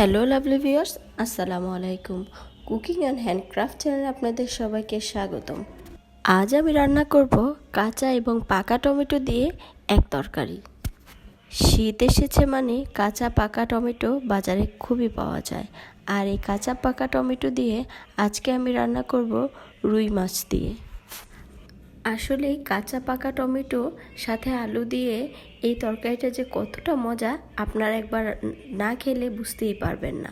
Hello lovely viewers, আসসালামু আলাইকুম। Cooking and handcraft চ্যানেলে আপনাদের সবাইকে স্বাগতম। আজ আমি রান্না করব কাঁচা এবং পাকা টমেটো দিয়ে এক তরকারি। শীত এসেছে মানে কাঁচা পাকা টমেটো বাজারে খুবই পাওয়া যায়। আর এই কাঁচা পাকা টমেটো দিয়ে আজকে আমি রান্না করব রুই মাছ দিয়ে। আসলে কাঁচা পাকা টমেটো সাথে আলু দিয়ে এই তরকারিটা যে কতটা মজা আপনারা একবার না খেলে বুঝতেই পারবেন না।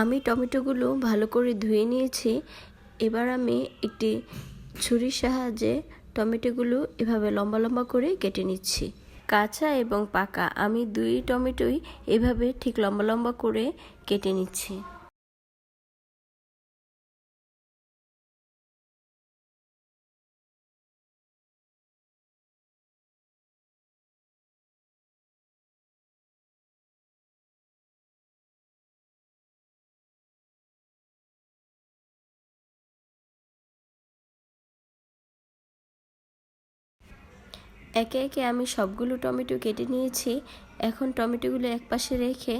আমি টমেটোগুলো ভালো করে ধুয়ে নিয়েছি। এবার আমি একটি ছুরির সাহায্যে টমেটোগুলো এভাবে লম্বা লম্বা করে কেটে নিচ্ছি। কাঁচা এবং পাকা আমি দুই টমেটোই এভাবে ঠিক লম্বা লম্বা করে কেটে নিচ্ছি। একে একে আমি সবগুলো টমেটো কেটে নিয়েছি। এখন টমেটোগুলো একপাশে রেখে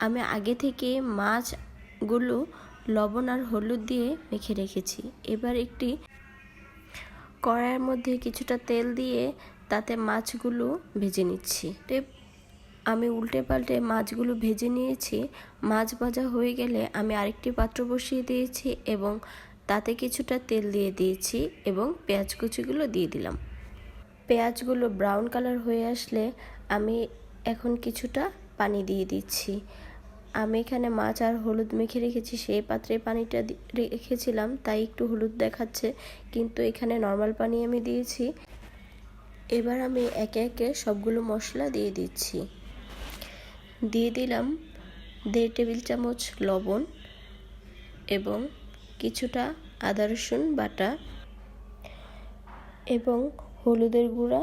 আমি আগে থেকে মাছগুলো লবণ আর হলুদ দিয়ে মেখে রেখেছি। এবার একটি কড়াইয়ের মধ্যে কিছুটা তেল দিয়ে তাতে মাছগুলো ভেজে নিচ্ছি। আমি উল্টে পাল্টে মাছগুলো ভেজে নিয়েছি। মাছ ভাজা হয়ে গেলে আমি আরেকটি পাত্র বসিয়ে দিয়েছি এবং তাতে কিছুটা তেল দিয়ে দিয়েছি এবং পেঁয়াজ কুচিগুলো দিয়ে দিলাম। পেঁয়াজগুলো ব্রাউন কালার হয়ে আসলে আমি এখন কিছুটা পানি দিয়ে দিচ্ছি। আমি এখানে মাছ আর হলুদ মেখে রেখেছি, সেই পাত্রে পানিটা রেখেছিলাম তাই একটু হলুদ দেখাচ্ছে, কিন্তু এখানে নর্মাল পানি আমি দিয়েছি। এবার আমি একে একে সবগুলো মশলা দিয়ে দিচ্ছি। দিয়ে দিলাম 1.5 টেবিল চামচ লবণ এবং কিছুটা আদা রসুন বাটা এবং হলুদের গুঁড়া,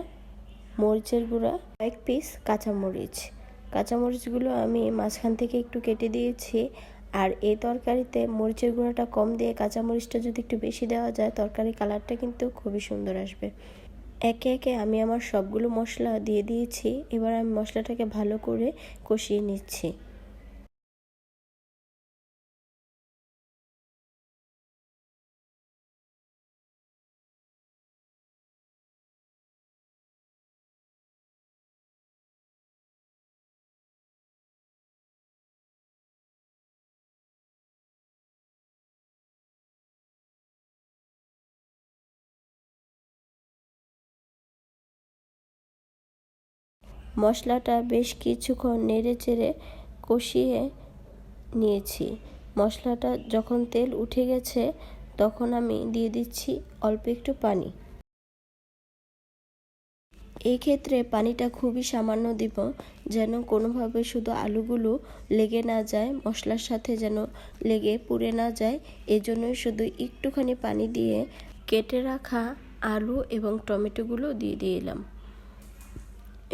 মরিচের গুঁড়া, এক পিস কাঁচামরিচ। কাঁচামরিচগুলো আমি মাঝখান থেকে একটু কেটে দিয়েছি। আর এই তরকারিতে মরিচের গুঁড়াটা কম দিয়ে কাঁচামরিচটা যদি একটু বেশি দেওয়া যায় তরকারির কালারটা কিন্তু খুবই সুন্দর আসবে। একে একে আমি আমার সবগুলো মশলা দিয়ে দিয়েছি। এবার আমি মশলাটাকে ভালো করে কষিয়ে নিচ্ছি। মশলাটা বেশ কিছুক্ষণ নেড়ে চেড়ে কষিয়ে নিয়েছি। মশলাটা যখন তেল উঠে গেছে তখন আমি দিয়ে দিচ্ছি অল্প একটু পানি। এই ক্ষেত্রে পানিটা খুবই সামান্য দিব, যেন কোনোভাবে শুধু আলুগুলো লেগে না যায়, মশলার সাথে যেন লেগে পুড়ে না যায়। এজন্যই শুধু একটুখানি পানি দিয়ে কেটে রাখা আলু এবং টমেটোগুলো দিয়ে দিলাম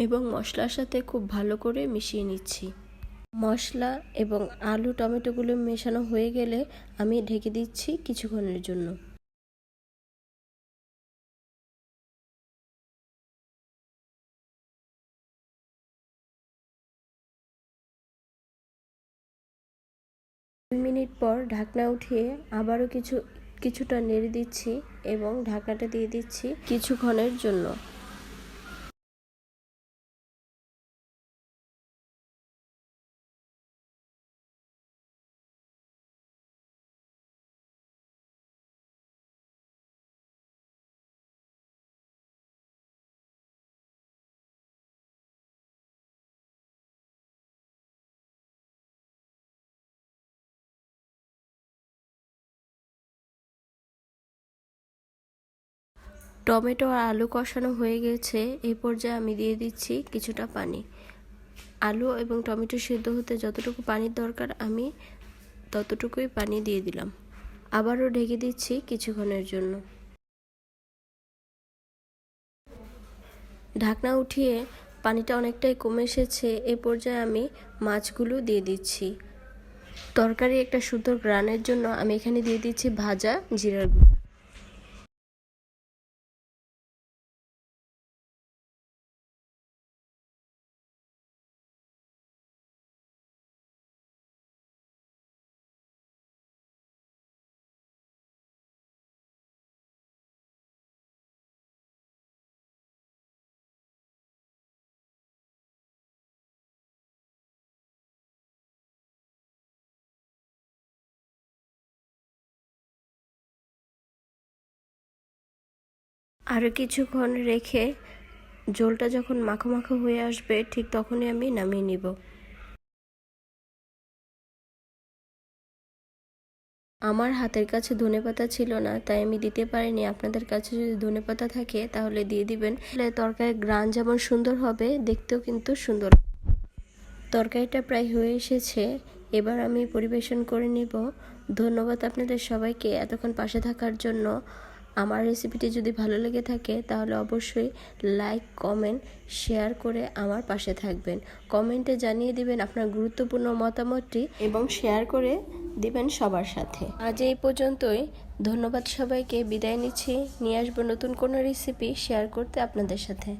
এবং মশলার সাথে খুব ভালো করে মিশিয়ে নিচ্ছি। মশলা এবং আলু টমেটোগুলো মেশানো হয়ে গেলে আমি ঢেকে দিচ্ছি কিছুক্ষণের জন্য। মিনিট পর ঢাকনা উঠিয়ে আবারও কিছুটা নেড়ে দিচ্ছি এবং ঢাকনাটা দিয়ে দিচ্ছি কিছুক্ষণের জন্য। টমেটো আর আলু কষানো হয়ে গেছে। এই পর্যায়ে আমি দিয়ে দিচ্ছি কিছুটা পানি। আলু এবং টমেটো সিদ্ধ হতে যতটুকু পানির দরকার আমি ততটুকুই পানি দিয়ে দিলাম। আবারও ঢেকে দিচ্ছি কিছুক্ষণের জন্য। ঢাকনা উঠিয়ে পানিটা অনেকটাই কমে এসেছে। এ পর্যায়ে আমি মাছগুলো দিয়ে দিচ্ছি। তরকারি একটা সুন্দর গ্রানের জন্য আমি এখানে দিয়ে দিচ্ছি ভাজা জিরার গুঁড়ো। আরও কিছুক্ষণ রেখে ঝোলটা যখন মাখো মাখো হয়ে আসবে ঠিক তখনই আমি নামিয়ে নিব। আমার হাতের কাছে ধনেপাতা ছিল না, তাই আমি দিতে পারিনি। আপনাদের কাছে যদি ধনেপাতা থাকে তাহলে দিয়ে দিবেন। তাহলে তরকারির গ্রান যেমন সুন্দর হবে, দেখতেও কিন্তু সুন্দর। তরকারিটা প্রায় হয়ে এসেছে, এবার আমি পরিবেশন করে নিব। ধন্যবাদ আপনাদের সবাইকে এতক্ষণ পাশে থাকার জন্য। আমার রেসিপিটি যদি ভালো লেগে থাকে তাহলে অবশ্যই লাইক, কমেন্ট, শেয়ার করে আমার পাশে থাকবেন। কমেন্টে জানিয়ে দিবেন আপনার গুরুত্বপূর্ণ মতামতটি এবং শেয়ার করে দিবেন সবার সাথে। আজ এই পর্যন্তই। ধন্যবাদ সবাইকে। বিদায় নিচ্ছি। নিয়ে আসবো নতুন কোনো রেসিপি শেয়ার করতে আপনাদের সাথে।